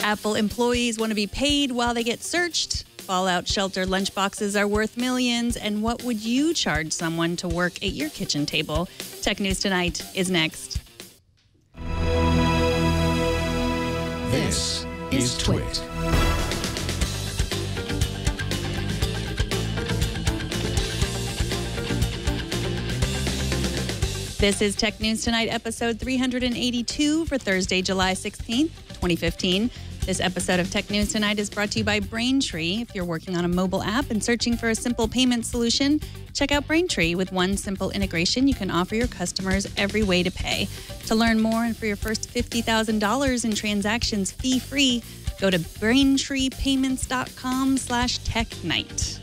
Apple employees want to be paid while they get searched. Fallout shelter lunchboxes are worth millions. And what would you charge someone to work at your kitchen table? Tech News Tonight is next. This is Twit. This is Tech News Tonight, episode 382 for Thursday, July 16th, 2015. This episode of Tech News Tonight is brought to you by Braintree. If you're working on a mobile app and searching for a simple payment solution, check out Braintree. With one simple integration, you can offer your customers every way to pay. To learn more and for your first $50,000 in transactions fee-free, go to BraintreePayments.com/TechNight.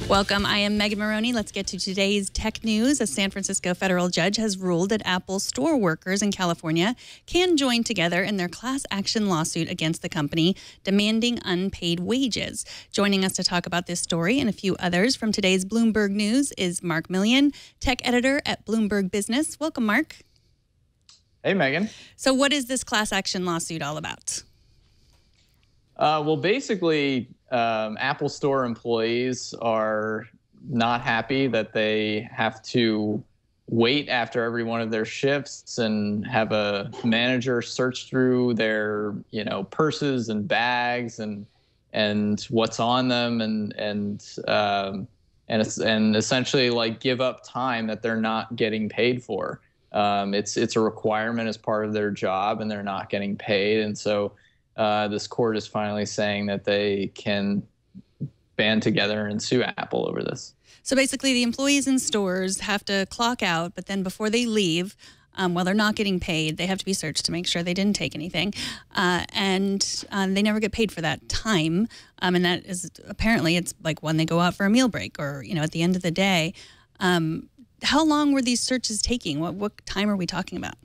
Welcome. I am Megan Maroney. Let's get to today's tech news. A San Francisco federal judge has ruled that Apple store workers in California can join together in their class action lawsuit against the company, demanding unpaid wages. Joining us to talk about this story and a few others from today's Bloomberg News is Mark Millian, tech editor at Bloomberg Business. Welcome, Mark. Hey, Megan. So what is this class action lawsuit all about? Well, basically, Apple Store employees are not happy that they have to wait after every one of their shifts and have a manager search through their, purses and bags and what's on them and essentially like give up time that they're not getting paid for. It's a requirement as part of their job, and they're not getting paid, and so. This court is finally saying that they can band together and sue Apple over this. So basically, the employees in stores have to clock out, but then before they leave, while they're not getting paid, they have to be searched to make sure they didn't take anything. And they never get paid for that time. And that is apparently it's like when they go out for a meal break or, at the end of the day. How long were these searches taking? What time are we talking about?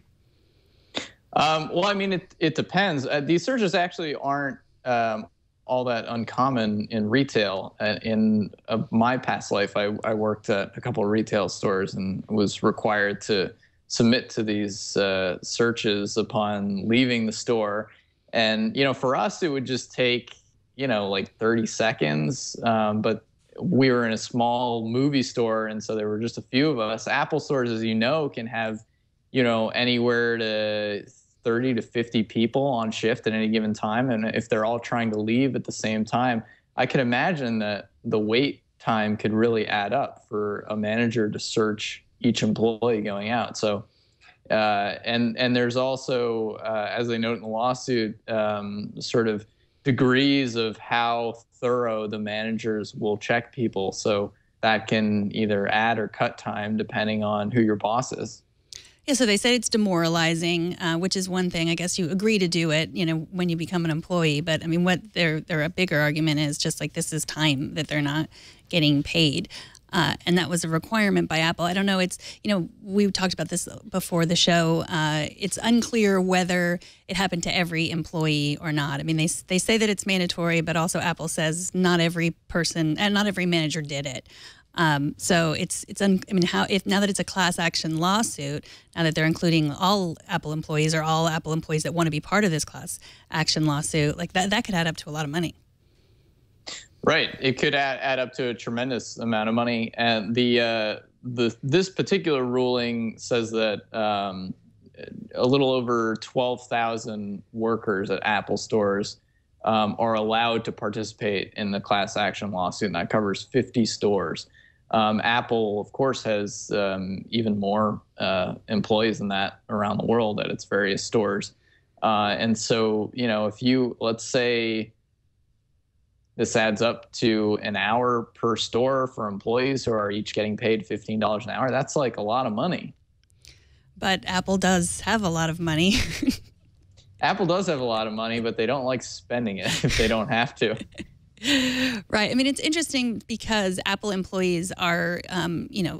Well, I mean, it depends. These searches actually aren't all that uncommon in retail. In my past life, I worked at a couple of retail stores and was required to submit to these searches upon leaving the store. And, for us, it would just take, like 30 seconds. But we were in a small movie store, and so there were just a few of us. Apple stores, as you know, can have, anywhere to 30 to 50 people on shift at any given time. And if they're all trying to leave at the same time, I can imagine that the wait time could really add up for a manager to search each employee going out. So, and there's also, as they note in the lawsuit, sort of degrees of how thorough the managers will check people. So that can either add or cut time depending on who your boss is. Yeah, so they said it's demoralizing, which is one thing. I guess you agree to do it, when you become an employee. But I mean, what their a bigger argument is just like this is time that they're not getting paid. And that was a requirement by Apple. I don't know. It's, we talked about this before the show. It's unclear whether it happened to every employee or not. I mean, they say that it's mandatory, but also Apple says not every person and not every manager did it. So now that it's a class action lawsuit, now that they're including all Apple employees or all Apple employees that want to be part of this class action lawsuit, like that could add up to a lot of money. Right. It could add up to a tremendous amount of money. And this particular ruling says that a little over 12,000 workers at Apple stores are allowed to participate in the class action lawsuit, and that covers 50 stores. Apple, of course, has even more employees than that around the world at its various stores. And so, if let's say this adds up to an hour per store for employees who are each getting paid $15 an hour, that's like a lot of money. But Apple does have a lot of money. Apple does have a lot of money, but they don't like spending it if they don't have to. Right. I mean, it's interesting because Apple employees are,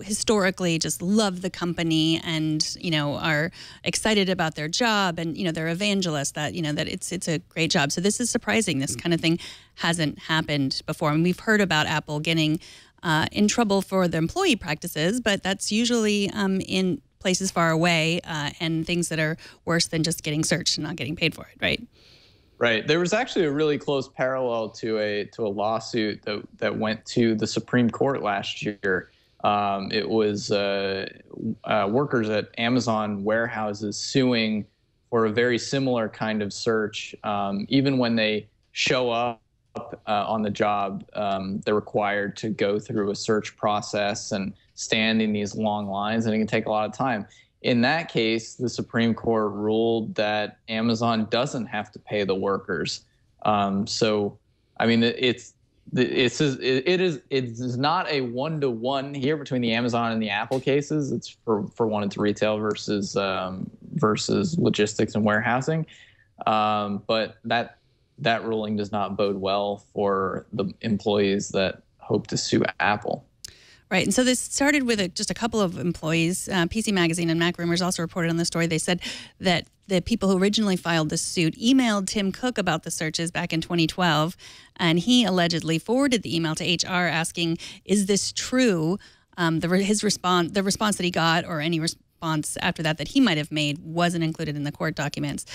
historically just love the company and, are excited about their job and, they're evangelists that, that it's a great job. So this is surprising. This kind of thing hasn't happened before. I mean, we've heard about Apple getting in trouble for their employee practices, but that's usually in places far away and things that are worse than just getting searched and not getting paid for it, right? Right. There was actually a really close parallel to a lawsuit that went to the Supreme Court last year. It was workers at Amazon warehouses suing for a very similar kind of search. Even when they show up on the job, they're required to go through a search process and stand in these long lines, and it can take a lot of time. In that case, the Supreme Court ruled that Amazon doesn't have to pay the workers. So, I mean, it is not a one-to-one here between the Amazon and the Apple cases. It's for one, it's retail versus logistics and warehousing. But that ruling does not bode well for the employees that hope to sue Apple. Right. And so this started with just a couple of employees. PC Magazine and Mac Rumors also reported on the story. They said that the people who originally filed the suit emailed Tim Cook about the searches back in 2012, and he allegedly forwarded the email to HR asking, "Is this true?" The response that he got, or any response after that he might have made, wasn't included in the court documents.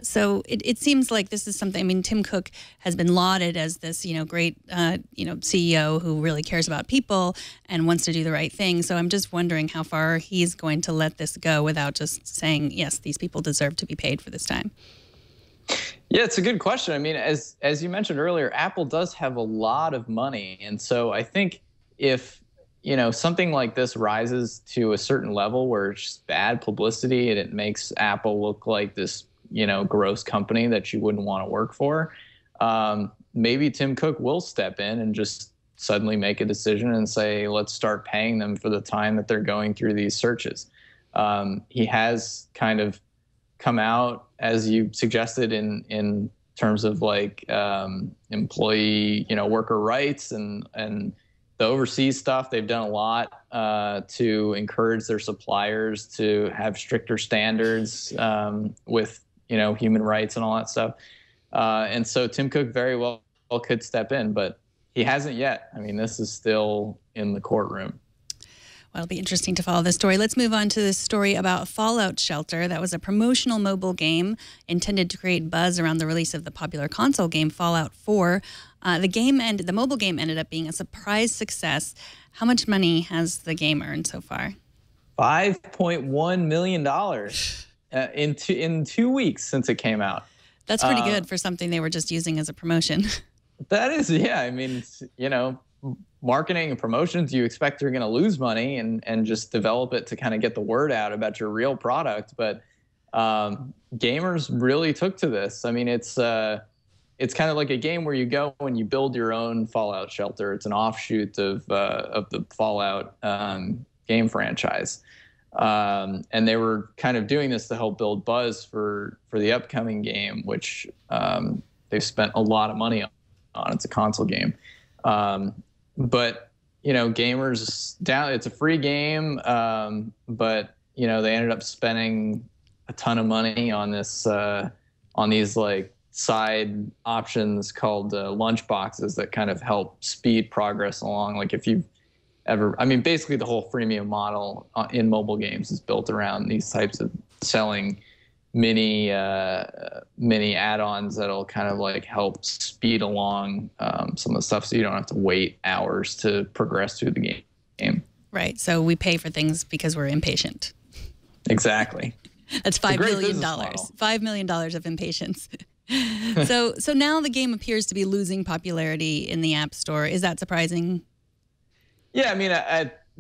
So it seems like this is something. I mean, Tim Cook has been lauded as this, great, CEO who really cares about people and wants to do the right thing. So I'm just wondering how far he's going to let this go without just saying, yes, these people deserve to be paid for this time. Yeah, it's a good question. I mean, as you mentioned earlier, Apple does have a lot of money, and so I think if something like this rises to a certain level where it's just bad publicity and it makes Apple look like this, gross company that you wouldn't want to work for, maybe Tim Cook will step in and just suddenly make a decision and say, let's start paying them for the time that they're going through these searches. He has kind of come out, as you suggested, in terms of like employee, worker rights and the overseas stuff. They've done a lot to encourage their suppliers to have stricter standards with, human rights and all that stuff. And so Tim Cook very well could step in, but he hasn't yet. I mean, this is still in the courtroom. Well, it'll be interesting to follow this story. Let's move on to this story about Fallout Shelter. That was a promotional mobile game intended to create buzz around the release of the popular console game Fallout 4. The mobile game ended up being a surprise success. How much money has the game earned so far? $5.1 million in 2 weeks since it came out. That's pretty good for something they were just using as a promotion. That is, yeah. I mean, marketing and promotions, you expect you're going to lose money and just develop it to kind of get the word out about your real product. But gamers really took to this. I mean, it's kind of like a game where you go and you build your own Fallout Shelter. It's an offshoot of the Fallout game franchise. And they were kind of doing this to help build buzz for the upcoming game, which they've spent a lot of money on. It's a console game. But, gamers down, it's a free game. But, they ended up spending a ton of money on this, on these like side options called lunch boxes that kind of help speed progress along. Like if you've basically the whole freemium model in mobile games is built around these types of selling mini add-ons that'll kind of like help speed along some of the stuff, so you don't have to wait hours to progress through the game. Right. So we pay for things because we're impatient. Exactly. That's $5 million. $5 million of impatience. So now the game appears to be losing popularity in the App Store. Is that surprising? Yeah, I mean,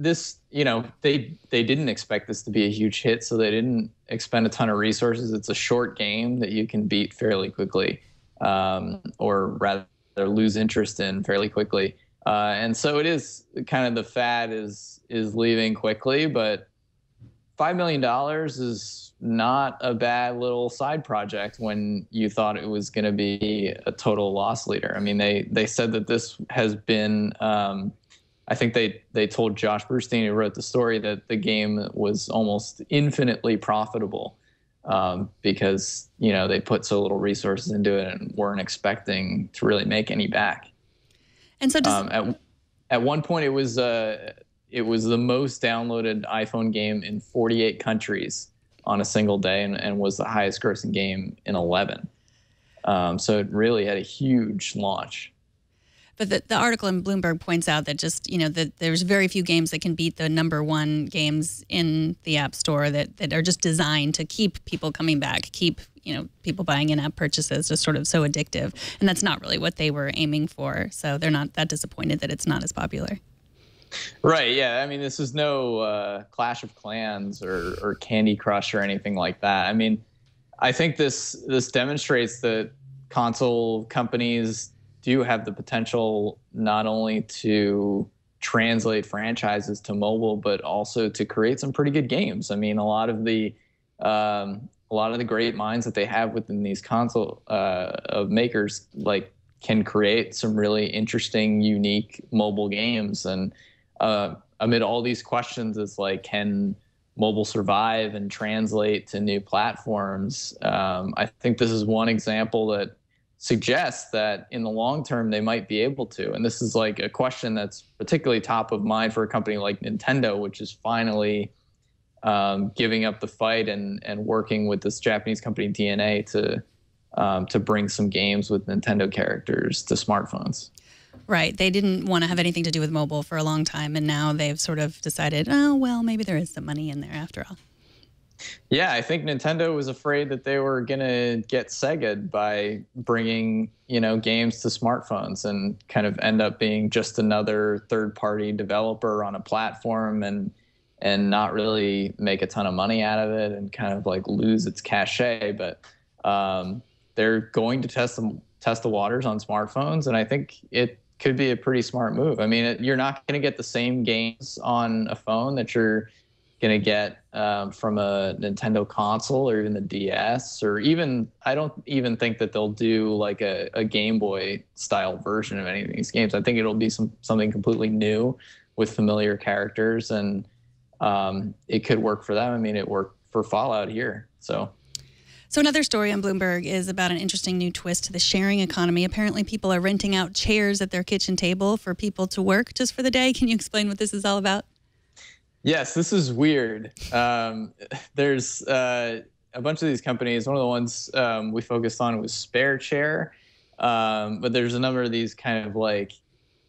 they didn't expect this to be a huge hit, so they didn't expend a ton of resources. It's a short game that you can beat fairly quickly, or rather lose interest in fairly quickly. And so it is kind of, the fad is leaving quickly, but $5 million is not a bad little side project when you thought it was going to be a total loss leader. I mean, they said that this has been, I think they told Josh Brustein, who wrote the story, that the game was almost infinitely profitable because, they put so little resources into it and weren't expecting to really make any back. And so at one point it it was the most downloaded iPhone game in 48 countries on a single day, and was the highest grossing game in 11. So it really had a huge launch. But the article in Bloomberg points out that just, that there's very few games that can beat the #1 games in the App Store that are just designed to keep people coming back, keep, people buying in-app purchases, just sort of so addictive. And that's not really what they were aiming for. So they're not that disappointed that it's not as popular. Right, yeah. I mean, this is no Clash of Clans or Candy Crush or anything like that. I mean, I think this demonstrates that console companies do have the potential not only to translate franchises to mobile, but also to create some pretty good games. I mean, a lot of the great minds that they have within these console of makers can create some really interesting, unique mobile games. And amid all these questions, is can mobile survive and translate to new platforms? I think this is one example that suggests that in the long term they might be able to. And this is a question that's particularly top of mind for a company like Nintendo, which is finally giving up the fight and working with this Japanese company DNA to bring some games with Nintendo characters to smartphones. Right. They didn't want to have anything to do with mobile for a long time, and now they've sort of decided, oh, well, maybe there is some money in there after all. Yeah, I think Nintendo was afraid that they were going to get Sega'd by bringing, games to smartphones and kind of end up being just another third-party developer on a platform and not really make a ton of money out of it and kind of lose its cachet. But they're going to test the waters on smartphones, and I think it could be a pretty smart move. I mean, you're not going to get the same games on a phone that you're going to get from a Nintendo console or even the DS, or even, I don't even think that they'll do a Game Boy style version of any of these games. I think it'll be something completely new with familiar characters, and it could work for them. I mean, it worked for Fallout here. So another story on Bloomberg is about an interesting new twist to the sharing economy. Apparently people are renting out chairs at their kitchen table for people to work just for the day. Can you explain what this is all about? Yes, this is weird. There's a bunch of these companies. One of the ones we focused on was Spare Chair, but there's a number of these kind of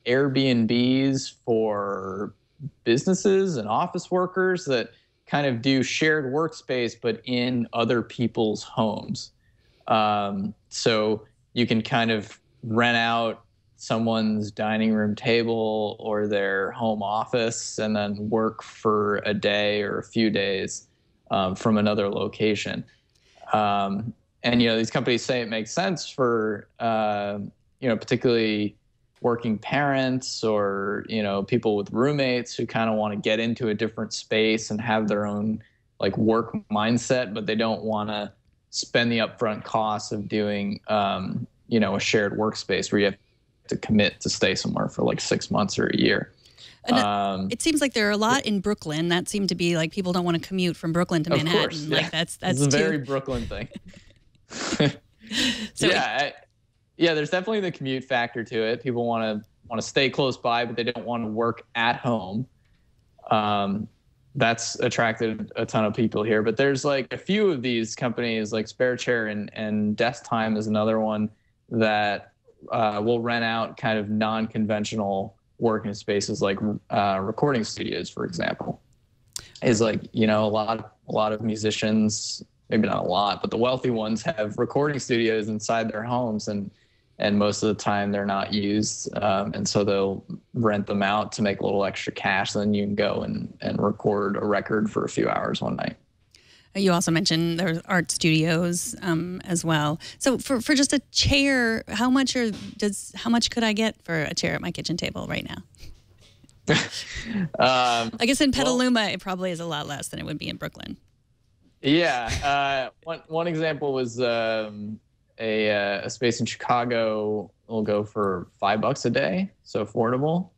Airbnbs for businesses and office workers that kind of do shared workspace, but in other people's homes. So you can kind of rent out someone's dining room table or their home office and then work for a day or a few days from another location. And, these companies say it makes sense for, particularly working parents or, people with roommates who kind of want to get into a different space and have their own work mindset, but they don't want to spend the upfront costs of doing, a shared workspace where you have to commit to stay somewhere for 6 months or a year. It seems like there are a lot in Brooklyn that seem to be people don't want to commute from Brooklyn to Manhattan. Course, yeah. That's it's a very Brooklyn thing. So yeah, there's definitely the commute factor to it. People want to stay close by, but they don't want to work at home. That's attracted a ton of people here. But there's a few of these companies like Spare Chair and Desk Time is another one that will rent out kind of non-conventional working spaces like recording studios, for example. Is a lot of musicians, maybe not a lot, but the wealthy ones have recording studios inside their homes, and most of the time they're not used, and so they'll rent them out to make a little extra cash. Then you can go and record a record for a few hours one night. You also mentioned there's art studios as well. So for just a chair, how much could I get for a chair at my kitchen table right now? I guess in Petaluma it probably is a lot less than it would be in Brooklyn. Yeah, one example was a space in Chicago will go for $5 a day, so affordable.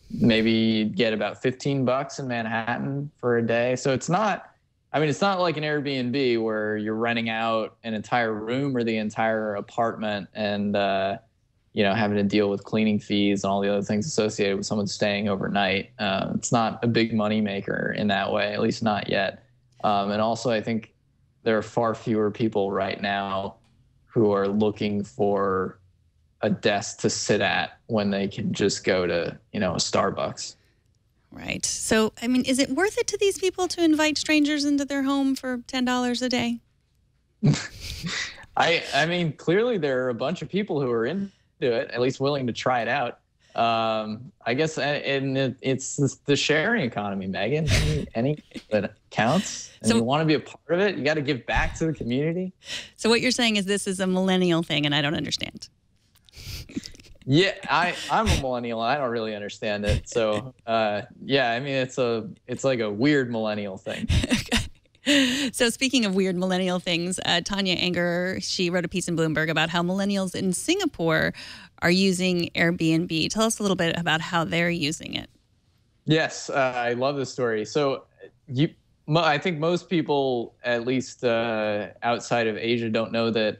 Maybe get about $15 in Manhattan for a day. So it's not like an Airbnb where you're renting out an entire room or the entire apartment and having to deal with cleaning fees and all the other things associated with someone staying overnight. It's not a big moneymaker in that way, at least not yet. And also, I think there are far fewer people right now who are looking for a desk to sit at when they can just go to, a Starbucks. Right. So, I mean, is it worth it to these people to invite strangers into their home for $10 a day? I mean, clearly there are a bunch of people who are into it, at least willing to try it out. I guess, and it's the sharing economy, Megan. Any that counts, and you want to be a part of it, you got to give back to the community. So what you're saying is this is a millennial thing, and I don't understand. Yeah, I'm a millennial, and I don't really understand it. So, yeah, I mean, it's like a weird millennial thing. Okay. So speaking of weird millennial things, Tanya Anger, she wrote a piece in Bloomberg about how millennials in Singapore are using Airbnb. Tell us a little bit about how they're using it. Yes, I love this story. So I think most people, at least outside of Asia, don't know that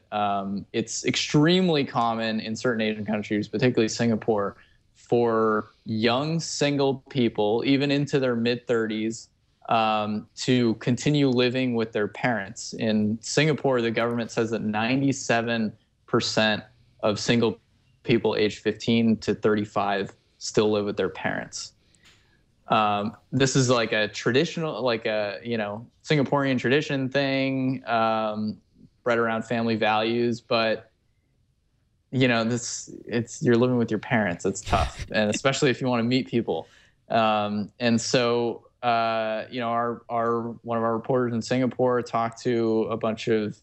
it's extremely common in certain Asian countries, particularly Singapore, for young single people, even into their mid-30s, to continue living with their parents. In Singapore, the government says that 97% of single people aged 15 to 35 still live with their parents. This is like a traditional, Singaporean tradition thing, bred around family values, but you're living with your parents. It's tough. And especially if you want to meet people. And so, one of our reporters in Singapore talked to a bunch of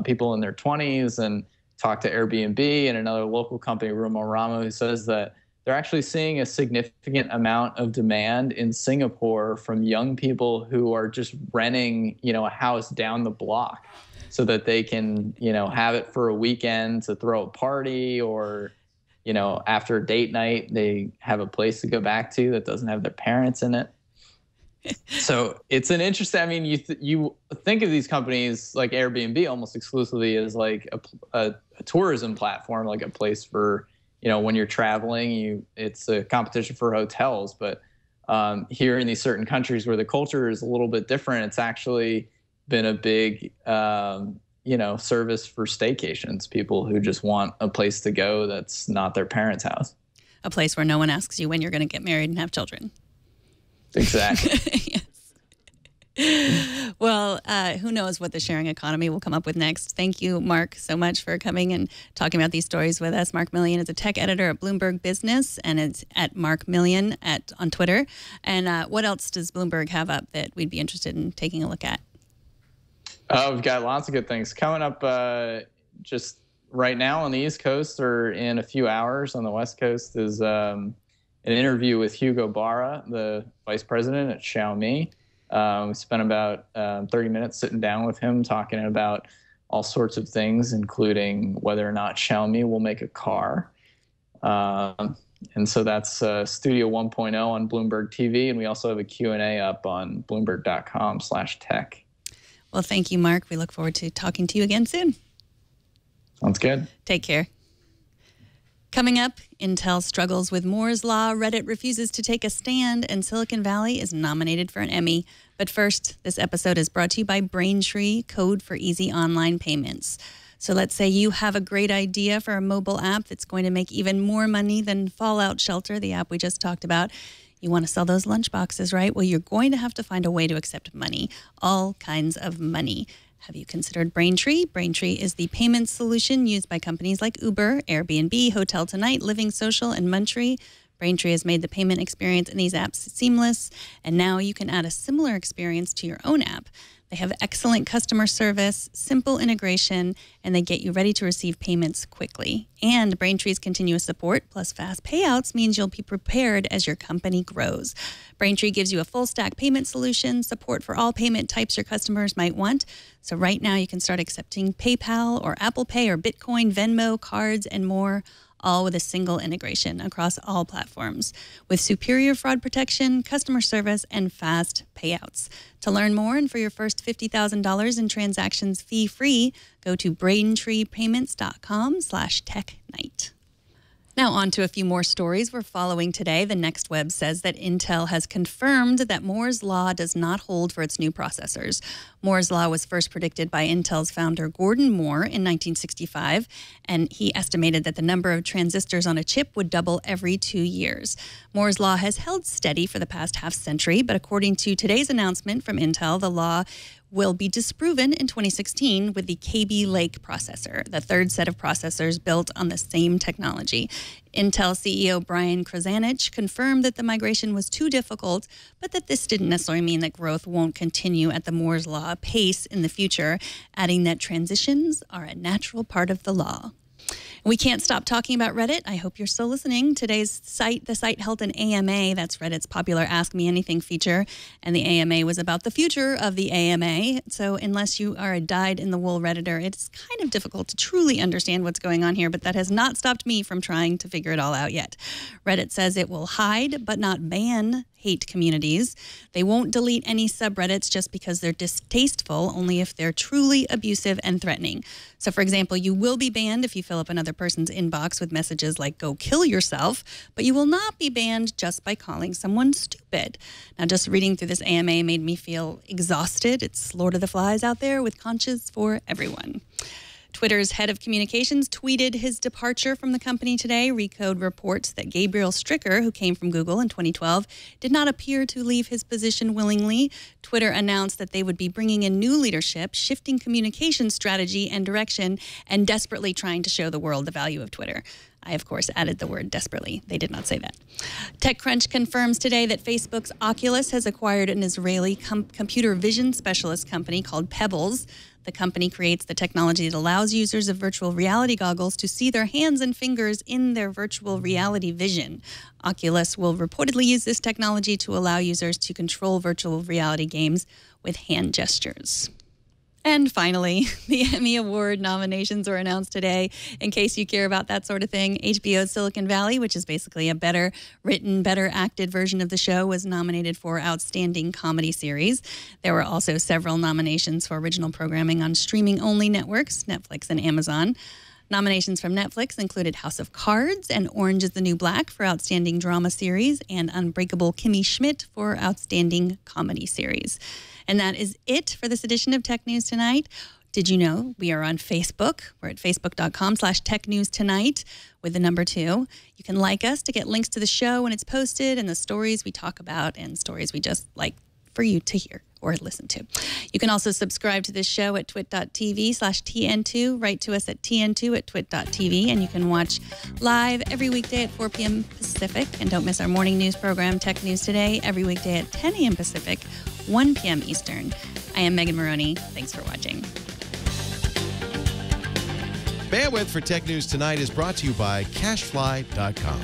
people in their 20s and talked to Airbnb and another local company, Rumah Rama, who says that they're actually seeing a significant amount of demand in Singapore from young people who are just renting, a house down the block so that they can, have it for a weekend to throw a party, or, after a date night, they have a place to go back to that doesn't have their parents in it. So it's an interesting, I mean, you think of these companies like Airbnb almost exclusively as like a tourism platform, like a place for, when you're traveling, it's a competition for hotels. But here in these certain countries where the culture is a little bit different, it's actually been a big, service for staycations, people who just want a place to go that's not their parents' house. A place where no one asks you when you're going to get married and have children. Exactly. Yes. Well, who knows what the sharing economy will come up with next. Thank you, Mark, so much for coming and talking about these stories with us. Mark Millian is a tech editor at Bloomberg Business, and it's at Mark Millian on Twitter. And what else does Bloomberg have up that we'd be interested in taking a look at? We've got lots of good things coming up just right now on the East Coast, or in a few hours on the West Coast, is an interview with Hugo Barra, the vice president at Xiaomi. We spent about 30 minutes sitting down with him talking about all sorts of things, including whether or not Xiaomi will make a car. And so that's Studio 1.0 on Bloomberg TV. And we also have a Q&A up on Bloomberg.com/tech. Well, thank you, Mark. We look forward to talking to you again soon. Sounds good. Take care. Coming up, Intel struggles with Moore's Law, Reddit refuses to take a stand, and Silicon Valley is nominated for an Emmy. But first, this episode is brought to you by Braintree, code for easy online payments. So let's say you have a great idea for a mobile app that's going to make even more money than Fallout Shelter, the app we just talked about. You want to sell those lunchboxes, right? Well, you're going to have to find a way to accept money, all kinds of money. Have you considered Braintree? Braintree is the payment solution used by companies like Uber, Airbnb, Hotel Tonight, Living Social, and Muntree. Braintree has made the payment experience in these apps seamless, and now you can add a similar experience to your own app. They have excellent customer service, simple integration, and they get you ready to receive payments quickly. And Braintree's continuous support plus fast payouts means you'll be prepared as your company grows. Braintree gives you a full stack payment solution, support for all payment types your customers might want. So right now you can start accepting PayPal or Apple Pay or Bitcoin, Venmo, cards, and more, all with a single integration across all platforms, with superior fraud protection, customer service, and fast payouts. To learn more and for your first $50,000 in transactions fee-free, go to BraintreePayments.com/TechNight. Now on to a few more stories we're following today. The Next Web says that Intel has confirmed that Moore's Law does not hold for its new processors. Moore's Law was first predicted by Intel's founder Gordon Moore in 1965, and he estimated that the number of transistors on a chip would double every 2 years. Moore's Law has held steady for the past half century, but according to today's announcement from Intel, the law will be disproven in 2016 with the Kaby Lake processor, the third set of processors built on the same technology. Intel CEO Brian Krzanich confirmed that the migration was too difficult, but that this didn't necessarily mean that growth won't continue at the Moore's Law pace in the future, adding that transitions are a natural part of the law. We can't stop talking about Reddit. I hope you're still listening. The site held an AMA, that's Reddit's popular Ask Me Anything feature, and the AMA was about the future of the AMA. So unless you are a dyed-in-the-wool Redditor, it's kind of difficult to truly understand what's going on here, but that has not stopped me from trying to figure it all out yet. Reddit says it will hide but not ban hate communities. They won't delete any subreddits just because they're distasteful, only if they're truly abusive and threatening. So, for example, you will be banned if you fill up another person's inbox with messages like, go kill yourself, but you will not be banned just by calling someone stupid. Now, just reading through this AMA made me feel exhausted. It's Lord of the Flies out there with conscience for everyone. Twitter's head of communications tweeted his departure from the company today. Recode reports that Gabriel Stricker, who came from Google in 2012, did not appear to leave his position willingly. Twitter announced that they would be bringing in new leadership, shifting communication strategy and direction, and desperately trying to show the world the value of Twitter. I, of course, added the word desperately. They did not say that. TechCrunch confirms today that Facebook's Oculus has acquired an Israeli computer vision specialist company called Pebbles. The company creates the technology that allows users of virtual reality goggles to see their hands and fingers in their virtual reality vision. Oculus will reportedly use this technology to allow users to control virtual reality games with hand gestures. And finally, the Emmy Award nominations were announced today. In case you care about that sort of thing, HBO's Silicon Valley, which is basically a better written, better acted version of the show, was nominated for Outstanding Comedy Series. There were also several nominations for original programming on streaming-only networks, Netflix and Amazon. Nominations from Netflix included House of Cards and Orange is the New Black for Outstanding Drama Series and Unbreakable Kimmy Schmidt for Outstanding Comedy Series. And that is it for this edition of Tech News Tonight. Did you know we are on Facebook? We're at facebook.com/technewstonight with the number 2. You can like us to get links to the show when it's posted and the stories we talk about and stories we just like for you to hear or listen to. You can also subscribe to this show at twit.tv/TN2. Write to us at TN2 @twit.tv. And you can watch live every weekday at 4 p.m. Pacific. And don't miss our morning news program, Tech News Today, every weekday at 10 a.m. Pacific, 1 p.m. Eastern. I am Megan Maroney. Thanks for watching. Bandwidth for Tech News Tonight is brought to you by Cashfly.com.